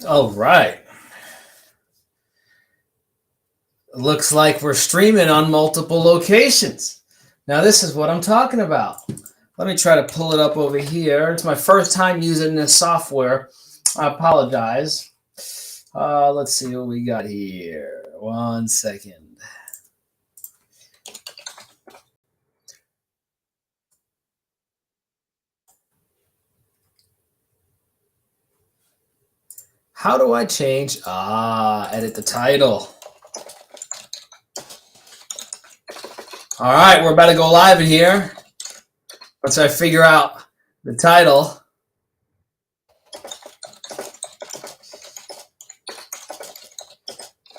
All right. Looks like we're streaming on multiple locations. Now, this is what I'm talking about. Let me try to pull it up over here. It's my first time using this software. I apologize. Let's see what we got here. One second. How do I change? Edit the title. All right, we're about to go live in here. Once I figure out the title.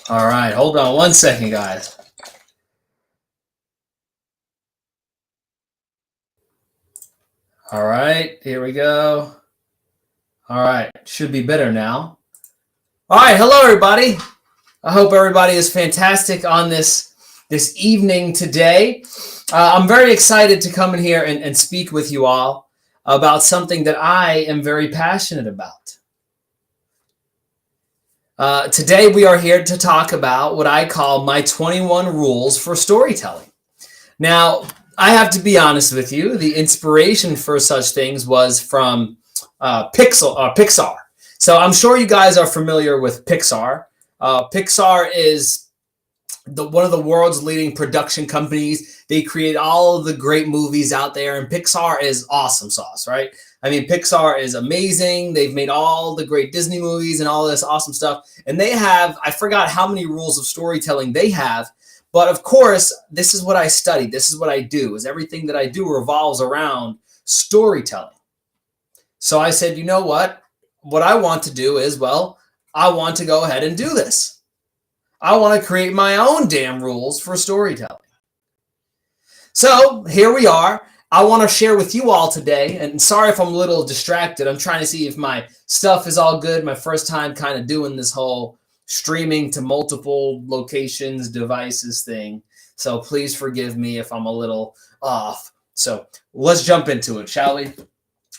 All right, hold on one second, guys. All right, here we go. All right, should be better now. All right, hello everybody. I hope everybody is fantastic on this evening today. I'm very excited to come in here and speak with you all about something that I am very passionate about. Today we are here to talk about what I call my 21 rules for storytelling. Now, I have to be honest with you, the inspiration for such things was from Pixar. So I'm sure you guys are familiar with Pixar. Pixar is one of the world's leading production companies. They create all of the great movies out there, and Pixar is awesome sauce, right? I mean, Pixar is amazing. They've made all the great Disney movies and all this awesome stuff. And they have, I forgot how many rules of storytelling they have, but of course, this is what I study. This is what I do, is everything that I do revolves around storytelling. So I said, you know what? What I want to do is, well, I want to go ahead and do this. I want to create my own damn rules for storytelling. So here we are. I want to share with you all today, and sorry if I'm a little distracted. I'm trying to see if my stuff is all good. My first time kind of doing this whole streaming to multiple locations, devices thing. So please forgive me if I'm a little off. So let's jump into it, shall we?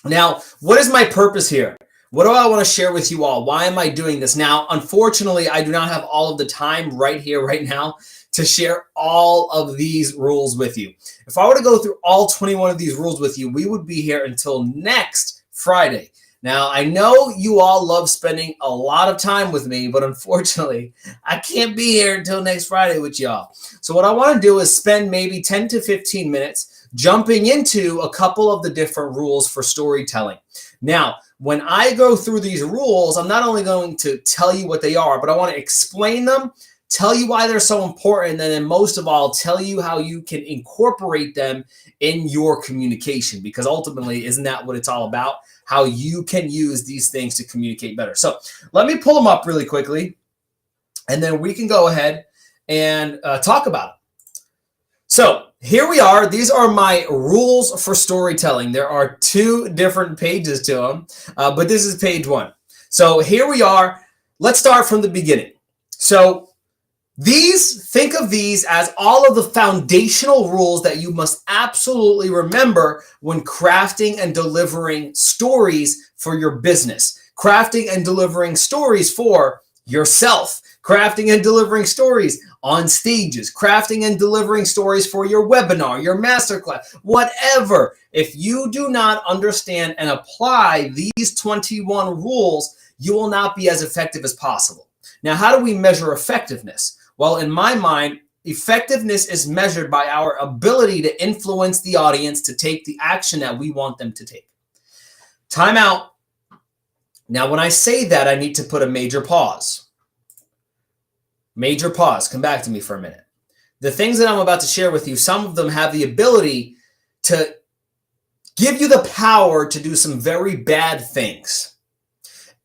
Now, what is my purpose here? What do I want to share with you all? Why am I doing this? Now, unfortunately, I do not have all of the time right here, right now, to share all of these rules with you. If I were to go through all 21 of these rules with you, we would be here until next Friday. Now, I know you all love spending a lot of time with me, but unfortunately, I can't be here until next Friday with y'all. So what I want to do is spend maybe 10 to 15 minutes jumping into a couple of the different rules for storytelling. Now, when I go through these rules, I'm not only going to tell you what they are, but I want to explain them, tell you why they're so important, and then most of all, tell you how you can incorporate them in your communication, because ultimately, isn't that what it's all about? How you can use these things to communicate better. So let me pull them up really quickly, and then we can go ahead and talk about it. So here we are. These are my rules for storytelling. There are two different pages to them, but this is page one. So here we are. Let's start from the beginning. So think of these as all of the foundational rules that you must absolutely remember when crafting and delivering stories for your business, crafting and delivering stories for yourself, crafting and delivering stories on stages, crafting and delivering stories for your webinar, your masterclass, whatever. If you do not understand and apply these 21 rules, you will not be as effective as possible. Now, how do we measure effectiveness? Well, in my mind, effectiveness is measured by our ability to influence the audience to take the action that we want them to take. Time out. Now, when I say that, I need to put a major pause. Major pause. Come back to me for a minute. The things that I'm about to share with you, some of them have the ability to give you the power to do some very bad things.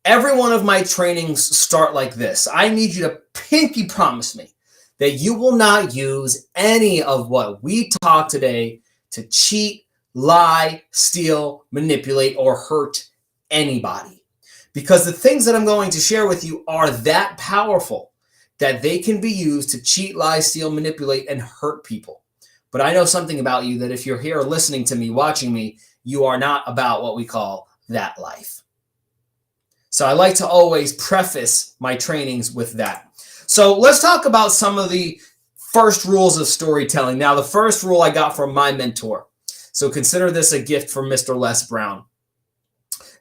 Every one of my trainings start like this. I need you to pinky promise me that you will not use any of what we talk today to cheat, lie, steal, manipulate, or hurt anybody. Because the things that I'm going to share with you are that powerful that they can be used to cheat, lie, steal, manipulate, and hurt people. But I know something about you, that if you're here listening to me, watching me, you are not about what we call that life. So I like to always preface my trainings with that. So let's talk about some of the first rules of storytelling. Now, the first rule I got from my mentor. So consider this a gift from Mr. Les Brown.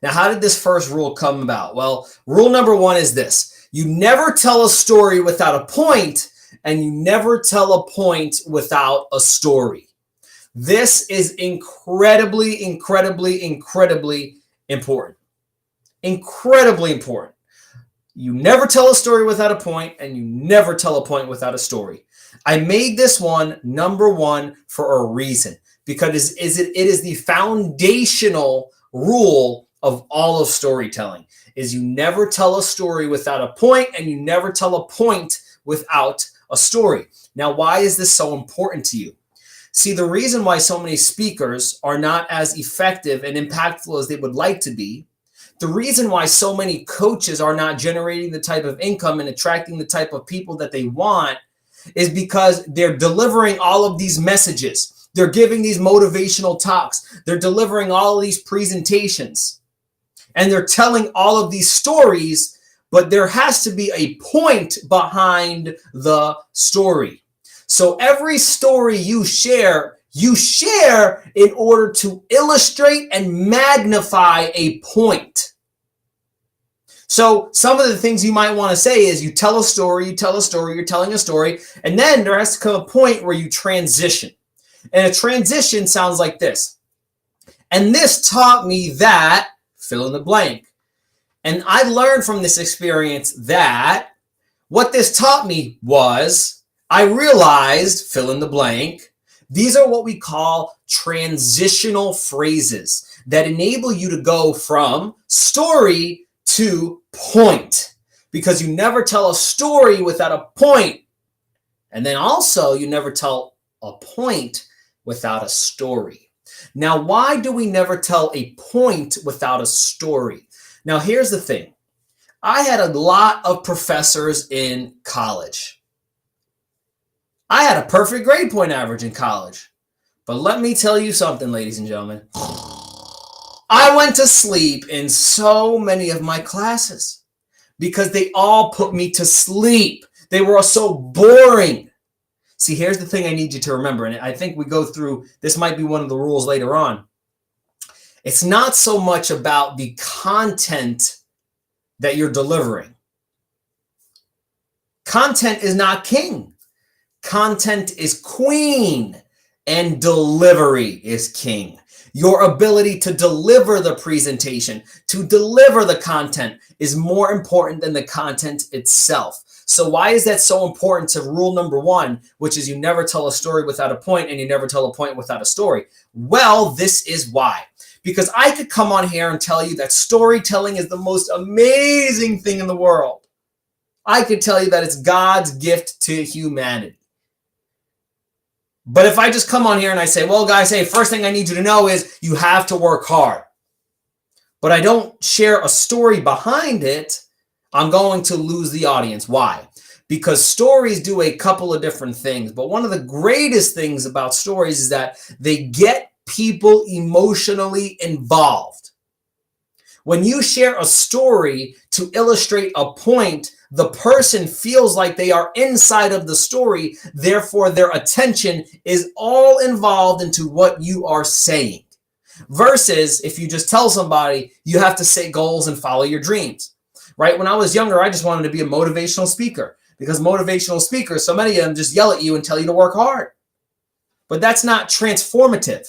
Now, how did this first rule come about? Well, rule number one is this. You never tell a story without a point, and you never tell a point without a story. This is incredibly, incredibly, incredibly important. Incredibly important. You never tell a story without a point, and you never tell a point without a story. I made this one number one for a reason, because it is the foundational rule of all of storytelling. Is you never tell a story without a point, and you never tell a point without a story. Now, why is this so important to you? See, the reason why so many speakers are not as effective and impactful as they would like to be, the reason why so many coaches are not generating the type of income and attracting the type of people that they want, is because they're delivering all of these messages. They're giving these motivational talks. They're delivering all of these presentations. And they're telling all of these stories, but there has to be a point behind the story. So every story you share in order to illustrate and magnify a point. So some of the things you might want to say is you tell a story, you're telling a story, and then there has to come a point where you transition. And a transition sounds like this. And this taught me that, fill in the blank. And I learned from this experience that what this taught me was, I realized, fill in the blank, these are what we call transitional phrases that enable you to go from story to point, because you never tell a story without a point. And then also you never tell a point without a story. Now, why do we never tell a point without a story? Now, here's the thing. I had a lot of professors in college. I had a perfect grade point average in college. But let me tell you something, ladies and gentlemen. I went to sleep in so many of my classes because they all put me to sleep. They were all so boring. See, here's the thing I need you to remember, and I think we go through, this might be one of the rules later on. It's not so much about the content that you're delivering. Content is not king. Content is queen, and delivery is king. Your ability to deliver the presentation, to deliver the content is more important than the content itself. So why is that so important to rule number one, which is you never tell a story without a point and you never tell a point without a story? Well, this is why. Because I could come on here and tell you that storytelling is the most amazing thing in the world. I could tell you that it's God's gift to humanity. But if I just come on here and I say, well, guys, hey, first thing I need you to know is you have to work hard. But I don't share a story behind it, I'm going to lose the audience. Why? Because stories do a couple of different things. But one of the greatest things about stories is that they get people emotionally involved. When you share a story to illustrate a point, the person feels like they are inside of the story. Therefore, their attention is all involved into what you are saying. Versus if you just tell somebody, you have to set goals and follow your dreams. Right? When I was younger, I just wanted to be a motivational speaker, because motivational speakers, so many of them just yell at you and tell you to work hard. But that's not transformative.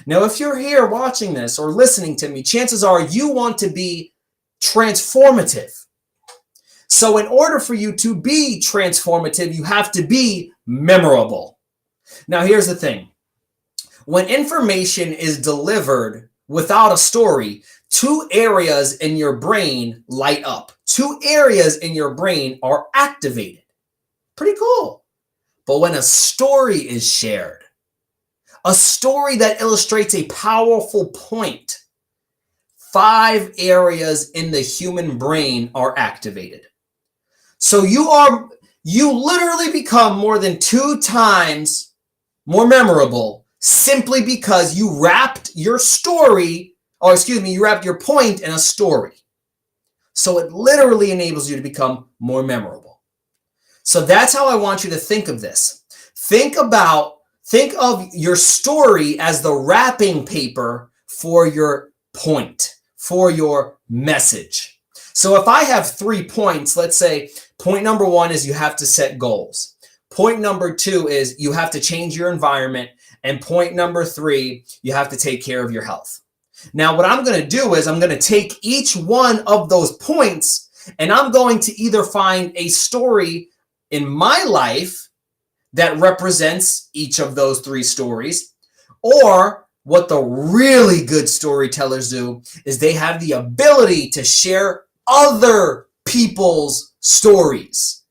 Now, if you're here watching this or listening to me, chances are you want to be transformative. So in order for you to be transformative, you have to be memorable. Now, here's the thing. When information is delivered without a story, two areas in your brain light up. Two areas in your brain are activated. Pretty cool. But when a story is shared, a story that illustrates a powerful point, 5 areas in the human brain are activated. So you literally become more than 2 times more memorable simply because you wrapped your story, you wrapped your point in a story. So it literally enables you to become more memorable. So that's how I want you to think of this. Think of your story as the wrapping paper for your point, for your message. So if I have 3 points, let's say point number 1 is you have to set goals. Point number 2 is you have to change your environment. And point number 3, you have to take care of your health. Now, what I'm going to do is I'm going to take each one of those points and I'm going to either find a story in my life that represents each of those 3 stories, or what the really good storytellers do is they have the ability to share other people's stories.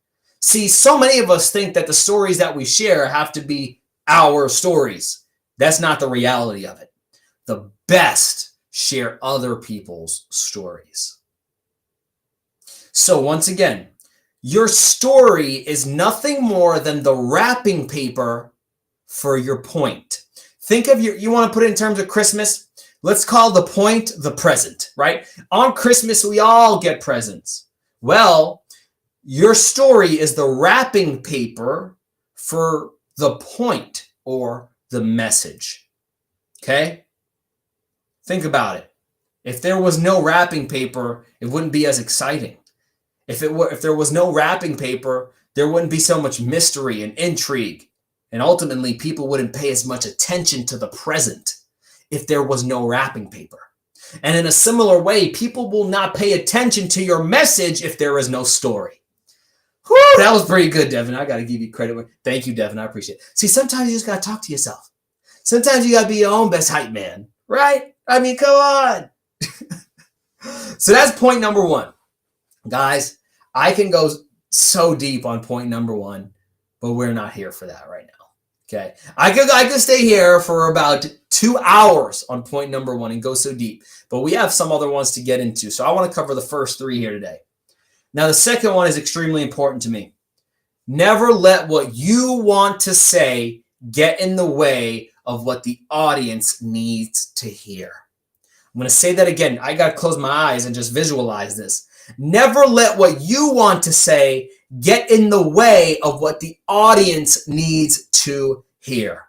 See, so many of us think that the stories that we share have to be our stories. That's not the reality of it. The best share other people's stories. So once again, your story is nothing more than the wrapping paper for your point. Think of you want to put it in terms of Christmas. Let's call the point the present, right? On Christmas, we all get presents. Well, your story is the wrapping paper for the point or the message. Okay? Think about it. If there was no wrapping paper, it wouldn't be as exciting. If there was no wrapping paper, there wouldn't be so much mystery and intrigue. And ultimately, people wouldn't pay as much attention to the present if there was no wrapping paper. And in a similar way, people will not pay attention to your message if there is no story. Whew, that was pretty good, Devin. I got to give you credit. Thank you, Devin. I appreciate it. See, sometimes you just got to talk to yourself. Sometimes you got to be your own best hype man, right? I mean, come on. So that's point number 1. Guys, I can go so deep on point number 1, but we're not here for that right now. Okay. I could stay here for about 2 hours on point number 1 and go so deep, but we have some other ones to get into. So I want to cover the first 3 here today. Now, the second one is extremely important to me. Never let what you want to say get in the way of what the audience needs to hear. I'm going to say that again. I got to close my eyes and just visualize this. Never let what you want to say get in the way of what the audience needs to hear.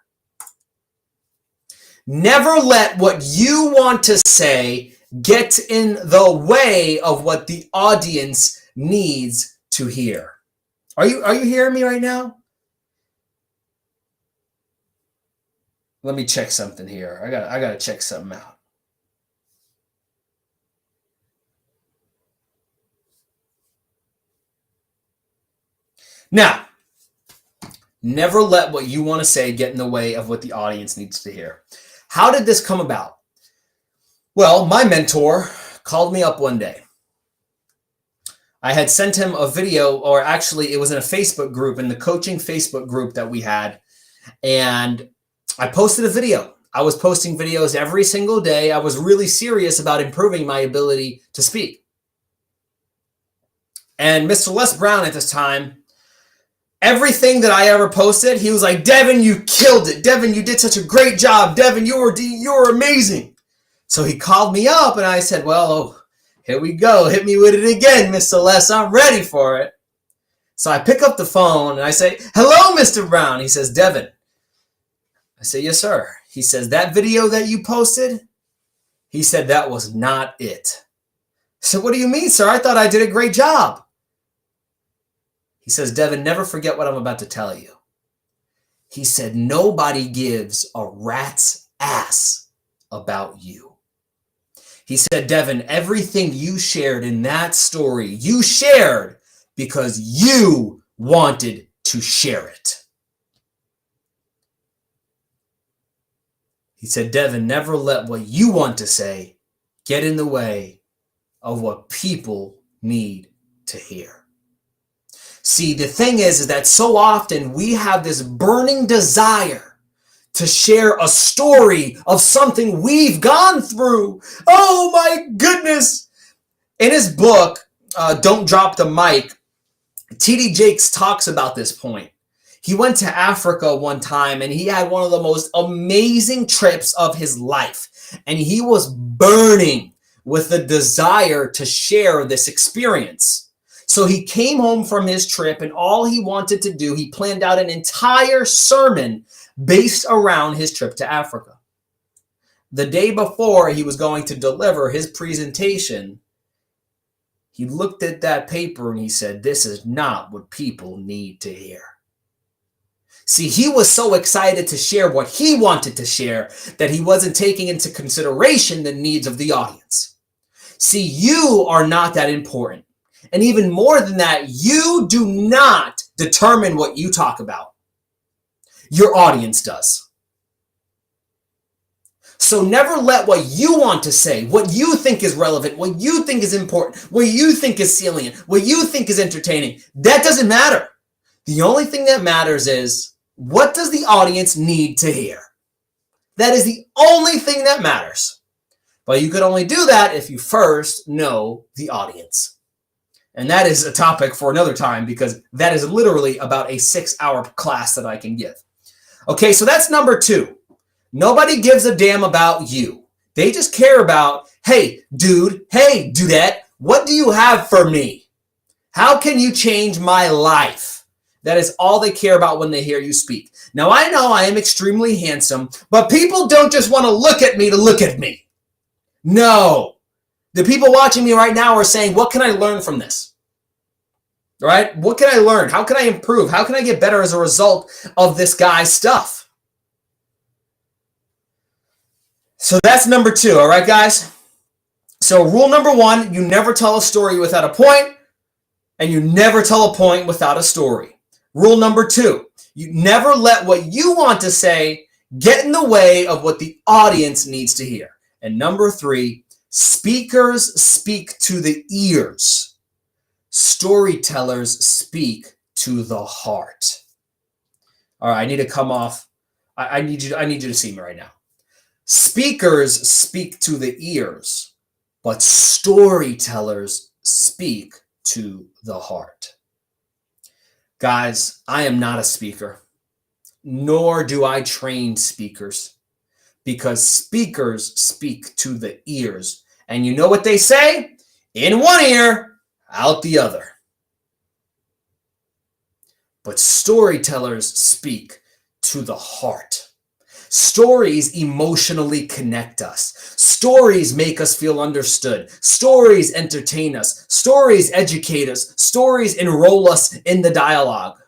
Never let what you want to say get in the way of what the audience needs to hear. Are you hearing me right now? Let me check something here. I got to check something out. Now, never let what you want to say get in the way of what the audience needs to hear. How did this come about? Well, my mentor called me up one day. I had sent him a video, or actually it was in a Facebook group, in the coaching Facebook group that we had. And I posted a video. I was posting videos every single day. I was really serious about improving my ability to speak. And Mr. Les Brown at this time, everything that I ever posted, he was like, Devin, you killed it. Devin, you did such a great job. Devin, you were amazing. So he called me up and I said, well, here we go. Hit me with it again, Mr. Les. I'm ready for it. So I pick up the phone and I say, hello, Mr. Brown. He says, Devin. I say, yes, sir. He says, that video that you posted? He said, that was not it. I said, what do you mean, sir? I thought I did a great job. He says, Devin, never forget what I'm about to tell you. He said, nobody gives a rat's ass about you. He said, Devin, everything you shared in that story, you shared because you wanted to share it. He said, Devin, never let what you want to say get in the way of what people need to hear. See, the thing is that so often we have this burning desire to share a story of something we've gone through. Oh my goodness. In his book, Don't Drop the Mic, T.D. Jakes talks about this point. He went to Africa one time and he had one of the most amazing trips of his life. And he was burning with the desire to share this experience. So he came home from his trip, and all he wanted to do, he planned out an entire sermon based around his trip to Africa. The day before he was going to deliver his presentation, he looked at that paper and he said, "This is not what people need to hear." See, he was so excited to share what he wanted to share that he wasn't taking into consideration the needs of the audience. See, you are not that important. And even more than that, you do not determine what you talk about. Your audience does. So never let what you want to say, what you think is relevant, what you think is important, what you think is salient, what you think is entertaining, that doesn't matter. The only thing that matters is, what does the audience need to hear? That is the only thing that matters. But you could only do that if you first know the audience. And that is a topic for another time, because that is literally about a 6-hour class that I can give. Okay, so that's number 2. Nobody gives a damn about you. They just care about, hey, dude, hey, dudette, what do you have for me? How can you change my life? That is all they care about when they hear you speak. Now, I know I am extremely handsome, but people don't just want to look at me to look at me. No. The people watching me right now are saying, what can I learn from this? Right? What can I learn? How can I improve? How can I get better as a result of this guy's stuff? So that's number 2, all right, guys? So rule number 1, you never tell a story without a point, and you never tell a point without a story. Rule number 2, you never let what you want to say get in the way of what the audience needs to hear. And number 3, speakers speak to the ears. Storytellers speak to the heart. All right, I need to come off. I need you to see me right now. Speakers speak to the ears, but storytellers speak to the heart. Guys, I am not a speaker, nor do I train speakers, because speakers speak to the ears. And you know what they say? In one ear, out the other. But storytellers speak to the heart. Stories emotionally connect us. Stories make us feel understood. Stories entertain us. Stories educate us. Stories enroll us in the dialogue.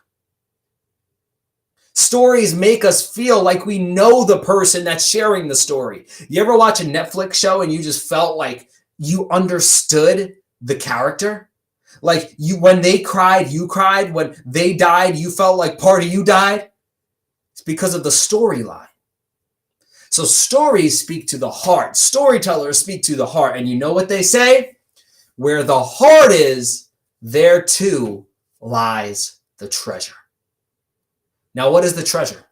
Stories make us feel like we know the person that's sharing the story. You ever watch a Netflix show and you just felt like you understood the character? Like when they cried, you cried. When they died, you felt like part of you died. It's because of the storyline. So stories speak to the heart. Storytellers speak to the heart. And you know what they say? Where the heart is, there too lies the treasure. Now, what is the treasure?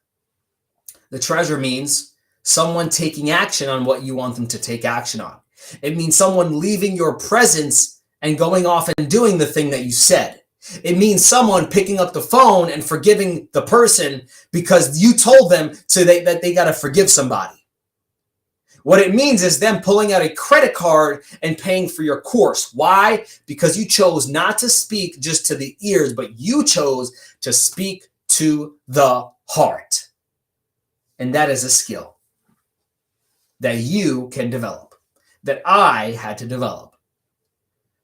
The treasure means someone taking action on what you want them to take action on. It means someone leaving your presence and going off and doing the thing that you said. It means someone picking up the phone and forgiving the person because you told them that they got to forgive somebody. What it means is them pulling out a credit card and paying for your course. Why? Because you chose not to speak just to the ears, but you chose to speak to the heart. And that is a skill that you can develop, that I had to develop.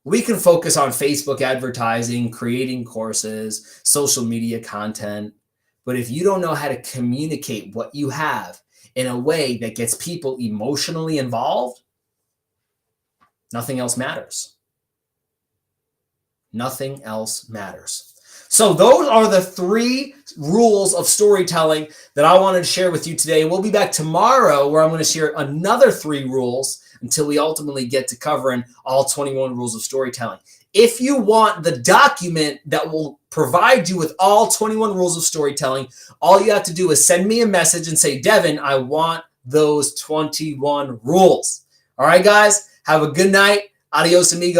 We can focus on Facebook advertising, creating courses, social media content. But if you don't know how to communicate what you have in a way that gets people emotionally involved, nothing else matters. Nothing else matters. So those are the 3 rules of storytelling that I wanted to share with you today. And we'll be back tomorrow where I'm going to share another 3 rules until we ultimately get to covering all 21 rules of storytelling. If you want the document that will provide you with all 21 rules of storytelling, all you have to do is send me a message and say, Devin, I want those 21 rules. All right, guys, have a good night. Adios, amigos.